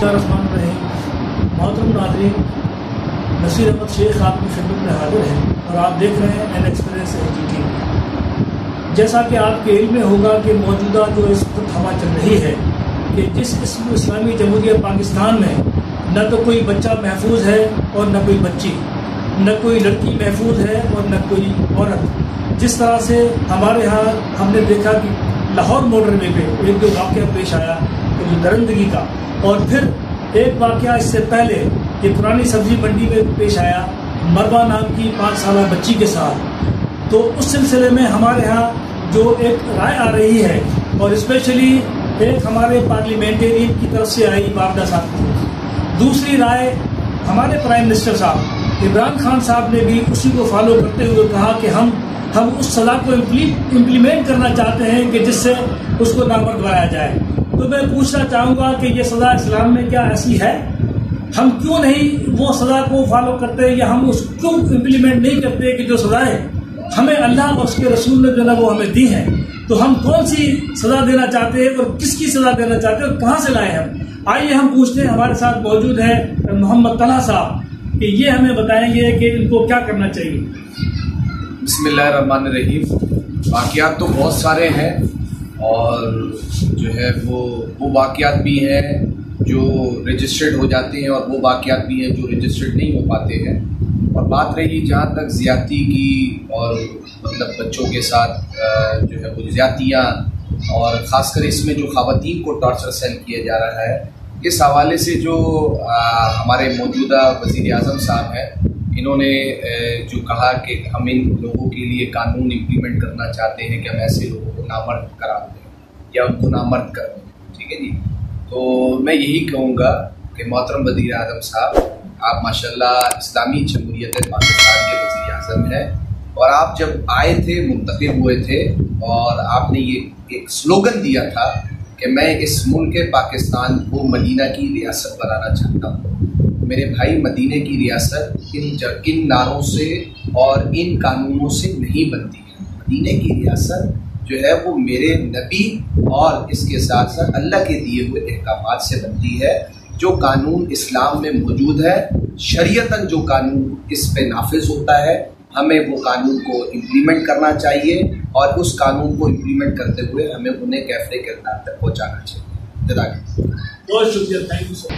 बिस्मिल्लाहिर्रहमानिर्रहीम। मोहतरम नाज़रीन, नसीर अहमद शेख आपकी खिदमत में हाजिर हैं और आप देख रहे हैं एन एक्सप्रेस एजुटी। जैसा कि आपके इल्म में होगा कि मौजूदा जो इस वक्त हवा चल रही है कि जिस इस्लामी जमहूरियत पाकिस्तान में न तो कोई बच्चा महफूज है और न कोई बच्ची, न कोई लड़की महफूज है और न कोई औरत। जिस तरह से हमारे यहाँ हमने देखा कि लाहौर मोटरवे पे एक जो वाक़या पेश आया तो जो दरिंदगी का, और फिर एक वाक़या इससे पहले कि पुरानी सब्जी मंडी में पेश आया मरवा नाम की 5 साल बच्ची के साथ। तो उस सिलसिले में हमारे यहाँ जो एक राय आ रही है और स्पेशली एक हमारे पार्लियामेंटेरियन की तरफ से आई बाबदा साहब को, दूसरी राय हमारे प्राइम मिनिस्टर साहब इमरान खान साहब ने भी उसी को फॉलो करते हुए कहा कि हम उस सज़ा को इम्प्लीमेंट करना चाहते हैं कि जिससे उसको नामर्द बनाया जाए। तो मैं पूछना चाहूँगा कि ये सज़ा इस्लाम में क्या ऐसी है? हम क्यों नहीं वो सज़ा को फॉलो करते या हम उसको क्यों इम्प्लीमेंट नहीं करते कि जो सज़ाएँ हमें अल्लाह और उसके रसूल ने जो है वो हमें दी हैं, तो हम कौन सी सज़ा देना चाहते हैं और किसकी सज़ा देना चाहते हैं और कहाँ से लाए हम? आइए हम पूछते हैं, हमारे साथ मौजूद है मोहम्मद तलहा साहब कि ये हमें बताएंगे कि इनको क्या करना चाहिए। बिस्मिल्लाहिर्रहमानिर्रहीम। वाक़यात तो बहुत सारे हैं और जो है वो वाक़यात भी हैं जो रजिस्टर्ड हो जाते हैं और वो वाक़यात भी हैं जो रजिस्टर्ड नहीं हो पाते हैं। और बात रही जहाँ तक ज़्यादती की और मतलब बच्चों के साथ जो है वो ज़्यादतियाँ और ख़ासकर इसमें जो ख़वातीन को टॉर्चर सेल किया जा रहा है, इस हवाले से जो हमारे मौजूदा वज़ीर आज़म साहब हैं, इन्होंने जो कहा कि हम इन लोगों के लिए कानून इम्प्लीमेंट करना चाहते हैं कि हम ऐसे लोगों को नामर्द करा दें या उनको नामर्द कर दें, ठीक है जी। तो मैं यही कहूँगा कि मोहतरम वज़ीर आज़म साहब, आप माशाल्लाह इस्लामी जमहूरियत पाकिस्तान के वज़ीर आज़म हैं और आप जब आए थे, मुंतखब हुए थे और आपने ये एक स्लोगन दिया था कि मैं इस मुल्क पाकिस्तान को मदीना की रियासत बनाना चाहता हूँ। मेरे भाई, मदीने की रियासत इन नारों से और इन कानूनों से नहीं बनती है। मदीने की रियासत जो है वो मेरे नबी और इसके साथ साथ अल्लाह के दिए हुए अहकामात से बनती है। जो कानून इस्लाम में मौजूद है, शरीयतन जो कानून इस पे नाफिज होता है, हमें वो कानून को इम्प्लीमेंट करना चाहिए और उस कानून को इम्प्लीमेंट करते हुए हमें उन्हें कैफ़े किरदार तक पहुँचाना चाहिए। बहुत शुक्रिया, थैंक यू सर।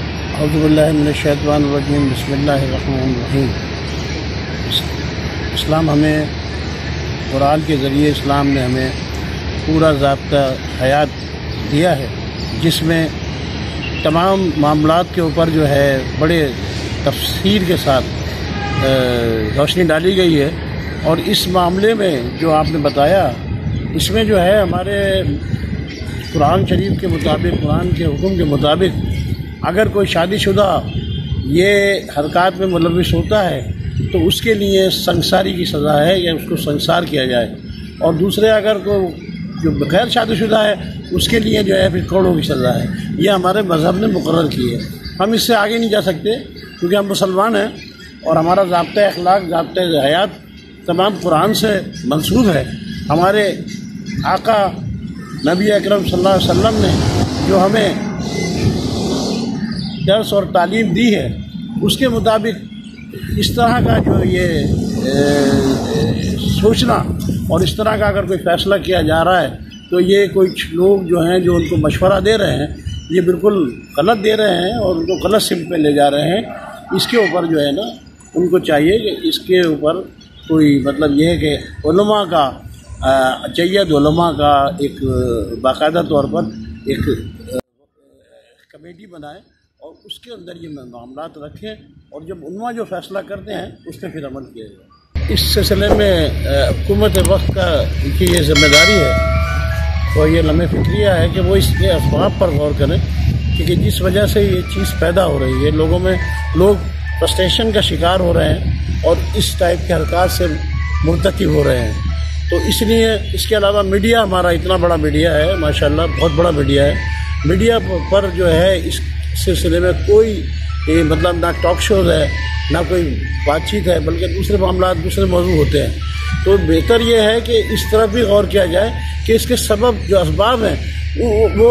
औज़ुबिल्लाहि मिनश्शैतानिर्रजीम, बिस्मिल्लाहिर्रहमानिर्रहीम। इस्लाम हमें, कुरान के ज़रिए इस्लाम ने हमें पूरा ज़ाब्ता हयात दिया है, जिसमें तमाम मामलात के ऊपर जो है बड़े तफसील के साथ रोशनी डाली गई है। और इस मामले में जो आपने बताया, इसमें जो है हमारे कुरान शरीफ के मुताबिक, कुरान के हुक्म के मुताबिक, अगर कोई शादीशुदा ये हरकत में मुलविस होता है तो उसके लिए संसारी की सज़ा है या उसको संसार किया जाए। और दूसरे अगर कोई जो बगैर शादीशुदा है उसके लिए जो है फिर करोड़ों की सज़ा है। ये हमारे मज़हब ने मुकर्रर की है। हम इससे आगे नहीं जा सकते क्योंकि हम मुसलमान हैं और हमारा ज़ाब्ता अखलाक, ज़ाब्ता हयात तमाम कुरान से मंसूब है। हमारे आका नबी अकरम सल्लल्लाहु अलैहि वसल्लम ने जो हमें दर्स और तालीम दी है, उसके मुताबिक इस तरह का जो ये सोचना और इस तरह का अगर कोई फ़ैसला किया जा रहा है तो ये कुछ लोग जो हैं जो उनको मशवरा दे रहे हैं, ये बिल्कुल गलत दे रहे हैं और उनको गलत सिम पे ले जा रहे हैं। इसके ऊपर जो है ना, उनको चाहिए कि इसके ऊपर कोई मतलब ये है कि उलमा का जय्यद उलमा का एक बाकायदा तौर पर एक कमेटी बनाए और उसके अंदर ये मामलात रखें और जब उलमा जो फ़ैसला करते हैं उस पर फिर अमल किया जाए। इस सिलसिले में हुकूमत वक्त का की ये ज़िम्मेदारी है और ये लम्हे फ़िक्रिया है कि वो इसके असबाब पर गौर करें, क्योंकि जिस वजह से ये चीज़ पैदा हो रही है, लोगों में लोग फ्रस्ट्रेशन का शिकार हो रहे हैं और इस टाइप की हरकत से मुर्तकिब हो रहे हैं। तो इसलिए इसके अलावा मीडिया, हमारा इतना बड़ा मीडिया है माशाल्लाह, बहुत बड़ा मीडिया है। मीडिया पर जो है इस सिलसिले में कोई मतलब ना टॉक शोज़ है, ना कोई बातचीत है, बल्कि दूसरे मामला, दूसरे मौजू होते हैं। तो बेहतर ये है कि इस तरफ भी गौर किया जाए कि इसके सबब जो असबाब हैं वो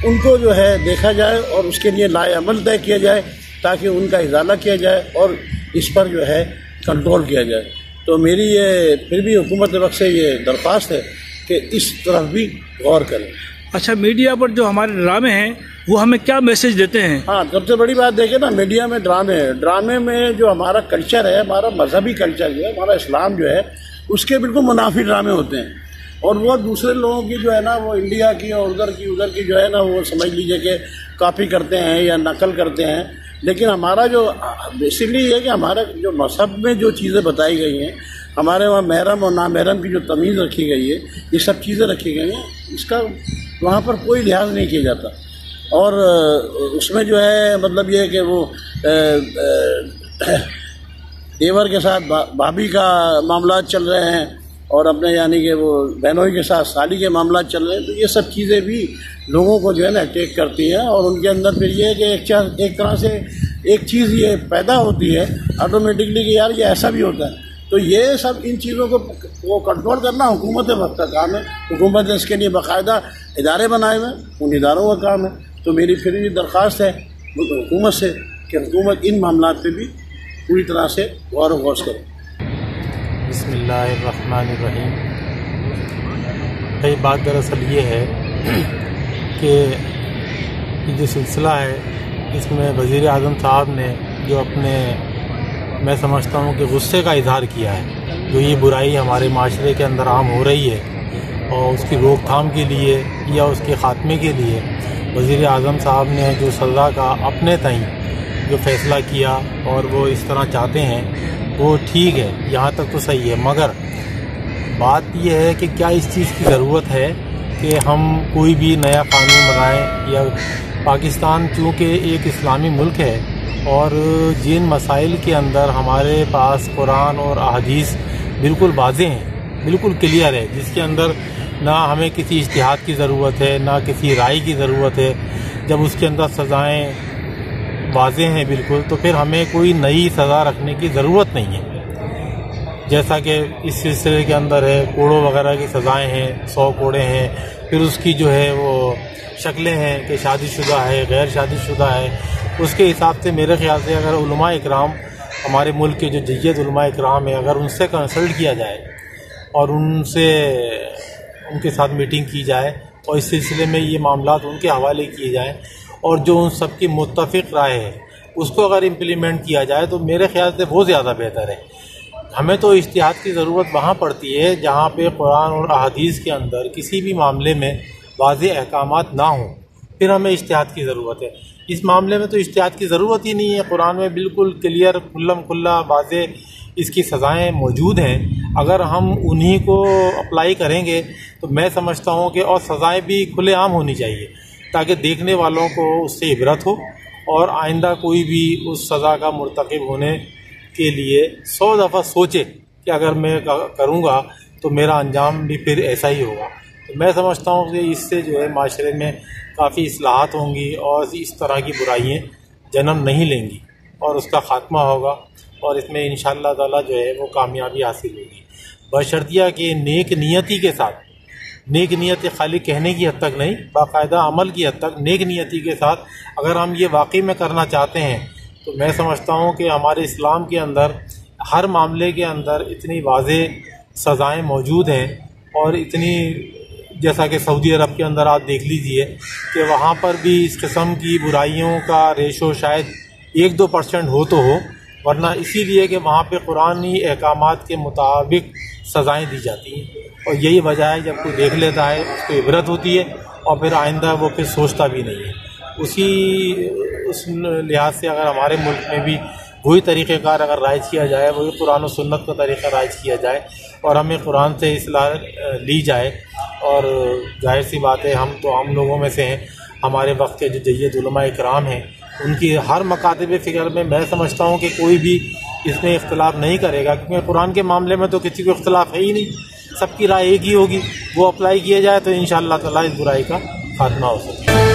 ان کو جو ہے دیکھا جائے اور اس کے لیے لائے عمل طے کیا جائے تاکہ ان کا ازالہ کیا جائے اور اس پر جو ہے کنٹرول کیا جائے. تو میری یہ پھر بھی حکومت وقت سے یہ درخواست ہے کہ اس طرف بھی غور کریں. اچھا، میڈیا پر جو ہمارے ڈرامے ہیں وہ ہمیں کیا میسج دیتے ہیں؟ ہاں، سب سے بڑی بات دیکھیں نا، میڈیا میں ڈرامے میں جو ہمارا کلچر ہے، ہمارا مذہبی کلچر جو ہے، ہمارا اسلام جو ہے، اس کے بالکل منافی ڈرامے ہوتے ہیں. اور وہ دوسرے لوگوں کی جو ہے نا، وہ انڈیا کی اور ادھر کی جو ہے نا، وہ سمجھ لیجئے کہ کاپی کرتے ہیں یا نقل کرتے ہیں. لیکن ہمارا جو بیسکلی یہ ہے کہ ہمارا جو مذہب میں جو چیزیں بتائی گئی ہیں، ہمارے وہاں محرم اور نامحرم کی جو تمیز رکھی گئی ہے، یہ سب چیزیں رکھی گئی ہیں، اس کا وہاں پر کوئی لحاظ نہیں کیا جاتا. اور اس میں جو ہے مطلب یہ ہے کہ وہ دیور کے ساتھ بھابھی کا معاملات چل رہے ہیں اور اپنے یعنی کہ وہ بہنوئی کے ساتھ سالی کے معاملات چل رہے ہیں. تو یہ سب چیزیں بھی لوگوں کو جو ہے نا اٹیک کرتی ہیں اور ان کے اندر پھر یہ ہے کہ ایک طرح سے ایک چیز یہ پیدا ہوتی ہے آٹومیٹکلی کہ یار یہ ایسا بھی ہوتا ہے. تو یہ سب ان چیزوں کو وہ کنٹرول کرنا حکومت وقت کا کام ہے. حکومت نے اس کے لیے باقاعدہ ادارے بنائے ہوئے ہیں، ان اداروں کا کام ہے. تو میری پھر بھی درخواست ہے حکومت سے کہ حکومت ان معاملات پہ بھی پوری طرح سے غور و خوض کرے. بسم اللہ الرحمن الرحیم. بات دراصل یہ ہے کہ یہ جو سلسلہ ہے اس میں وزیر اعظم صاحب نے جو اپنے میں سمجھتا ہوں کہ غصے کا اظہار کیا ہے، جو یہ برائی ہمارے معاشرے کے اندر عام ہو رہی ہے اور اس کی روک تھام کے لیے یا اس کے خاتمے کے لیے وزیر اعظم صاحب نے جو سزا کا اپنے تئیں جو فیصلہ کیا اور وہ اس طرح چاہتے ہیں وہ ٹھیک ہے، یہاں تک تو صحیح ہے. مگر بات یہ ہے کہ کیا اس چیز کی ضرورت ہے کہ ہم کوئی بھی نیا قانون بنائیں؟ یا پاکستان چونکہ ایک اسلامی ملک ہے اور جن مسائل کے اندر ہمارے پاس قرآن اور احادیث بالکل واضح ہیں، بالکل کلیئر ہے، جس کے اندر نہ ہمیں کسی اجتہاد کی ضرورت ہے نہ کسی رائے کی ضرورت ہے. جب اس کے اندر سزائیں واضح ہیں بالکل، تو پھر ہمیں کوئی نئی سزا رکھنے کی ضرورت نہیں ہے. جیسا کہ اس سلسلے کے اندر ہے، کوڑوں وغیرہ کی سزائیں ہیں، 100 کوڑے ہیں. پھر اس کی جو ہے وہ شکلیں ہیں کہ شادی شدہ ہے، غیر شادی شدہ ہے. اس کے حساب سے میرے خیال سے اگر علماء اکرام، ہمارے ملک کے جو جید علماء اکرام ہیں، اگر ان سے کنسلٹ کیا جائے اور ان کے ساتھ میٹنگ کی جائے اور اس سلسلے میں یہ معاملات ان کے حوالے کیے جائیں اور جو ان سب کی متفق رائے ہے اس کو اگر امپلیمنٹ کیا جائے تو میرے خیال سے وہ زیادہ بہتر ہے. ہمیں تو اجتہاد کی ضرورت وہاں پڑتی ہے جہاں پہ قرآن اور احادیث کے اندر کسی بھی معاملے میں واضح احکامات نہ ہوں، پھر ہمیں اجتہاد کی ضرورت ہے. اس معاملے میں تو اجتہاد کی ضرورت ہی نہیں ہے. قرآن میں بالکل کلیئر کھلم کھلا واضح اس کی سزائیں موجود ہیں. اگر ہم انہی کو اپلائی کریں گے تو میں سمجھتا ہوں کہ اور سزائیں بھی کھلے عام ہونی چاہیے تاکہ دیکھنے والوں کو اس سے عبرت ہو اور آئندہ کوئی بھی اس سزا کا مرتکب ہونے کے لیے 100 دفعہ سوچے کہ اگر میں کروں گا تو میرا انجام بھی پھر ایسا ہی ہوگا. تو میں سمجھتا ہوں کہ اس سے جو ہے معاشرے میں کافی اصلاحات ہوں گی اور اس طرح کی برائیاں جنم نہیں لیں گی اور اس کا خاتمہ ہوگا اور اس میں انشاءاللہ تعالی جو ہے وہ کامیابی حاصل ہوگی، بشرطیہ کہ نیک نیتی کے ساتھ. نیک نیت خالی کہنے کی حد تک نہیں، باقاعدہ عمل کی حد تک نیک نیتی کے ساتھ اگر ہم یہ واقعی میں کرنا چاہتے ہیں تو میں سمجھتا ہوں کہ ہمارے اسلام کے اندر ہر معاملے کے اندر اتنی واضح سزائیں موجود ہیں اور اتنی، جیسا کہ سعودی عرب کے اندر آپ دیکھ لیجئے کہ وہاں پر بھی اس قسم کی برائیوں کا ریشو شاید 1-2% ہو تو ہو، ورنہ اسی لیے کہ وہاں پہ قرآنی احکامات کے مطابق سزائیں دی جاتی ہیں. اور یہی وجہ ہے جب کوئی دیکھ لیتا ہے اس کو عبرت ہوتی ہے اور پھر آئندہ وہ پھر سوچتا بھی نہیں ہے. اس لحاظ سے اگر ہمارے ملک میں بھی وہی طریقہ کار اگر رائج کیا جائے، وہی قرآن و سنت کا طریقہ رائج کیا جائے اور ہمیں قرآن سے اصلاح لی جائے، اور ظاہر سی بات ہے ہم لوگوں میں سے ہیں، ہمارے وقت کے جو جید علماء اکرام ہیں ان کی ہر مکاتب فکر میں سمجھتا ہوں کہ کوئی بھی اس میں اختلاف نہیں کرے گا، کیونکہ قرآن کے معاملے میں تو کسی کو اختلاف ہے ہی نہیں، سب کی رائے ایک ہی ہوگی. وہ اپلائی کیا جائے تو انشاءاللہ تعالی اس برائی کا خاتمہ ہو سکے.